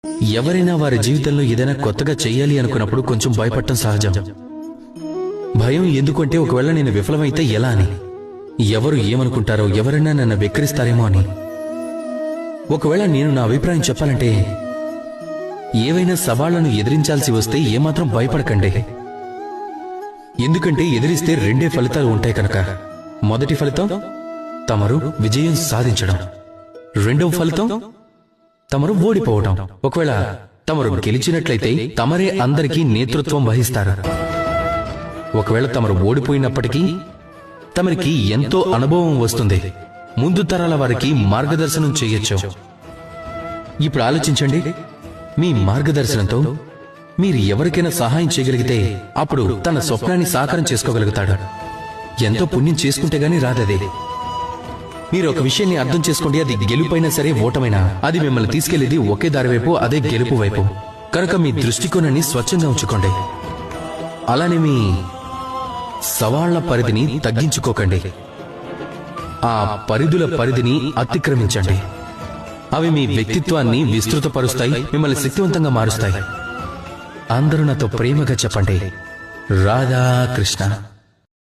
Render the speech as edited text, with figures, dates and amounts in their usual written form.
ఎవరైనా వారి జీవితంలో ఏదైనా కొత్తగా చెయ్యాలి అనుకున్నప్పుడు కొంచెం భయపడటం సహజం. భయం ఎందుకంటే ఒకవేళ నేను విఫలమైతే ఎలా అని, ఎవరు ఏమనుకుంటారో, ఎవరైనా నన్ను వెక్కిరిస్తారేమో అని. ఒకవేళ నేను నా అభిప్రాయం చెప్పాలంటే, ఏవైనా సవాళ్లను ఎదిరించాల్సి వస్తే ఏమాత్రం భయపడకండి. ఎందుకంటే ఎదిరిస్తే రెండే ఫలితాలు ఉంటాయి కనుక. మొదటి ఫలితం తమరు విజయం సాధించడం, రెండవ ఫలితం తమరు ఓడిపోవడం. ఒకవేళ తమరు గెలిచినట్లయితే తమరే అందరికీ నేతృత్వం వహిస్తారు. ఒకవేళ తమరు ఓడిపోయినప్పటికీ తమరికి ఎంతో అనుభవం వస్తుంది, ముందు తరాల వారికి మార్గదర్శనం చేయొచ్చు. ఇప్పుడు ఆలోచించండి, మీ మార్గదర్శనంతో మీరు ఎవరికైనా సహాయం చేయగలిగితే అప్పుడు తన స్వప్నాన్ని సాకారం చేసుకోగలుగుతాడు. ఎంతో పుణ్యం చేసుకుంటే గానీ రాదదే. మీరు ఒక విషయాన్ని అర్థం చేసుకోండి, అది గెలుపైనా సరే ఓటమైనా అది మిమ్మల్ని తీసుకెళ్లేది ఒకే దారి వైపు, అదే గెలుపు వైపు. కనుక మీ దృష్టికోణాన్ని స్వచ్ఛంగా ఉంచుకోండి. అలానే మీ సవాళ్ల పరిధిని తగ్గించుకోకండి, ఆ పరిధిని అతిక్రమించండి. అవి మీ వ్యక్తిత్వాన్ని విస్తృతపరుస్తాయి, మిమ్మల్ని శక్తివంతంగా మారుస్తాయి. అందరూ నాతో ప్రేమగా చెప్పండి, రాధాకృష్ణ.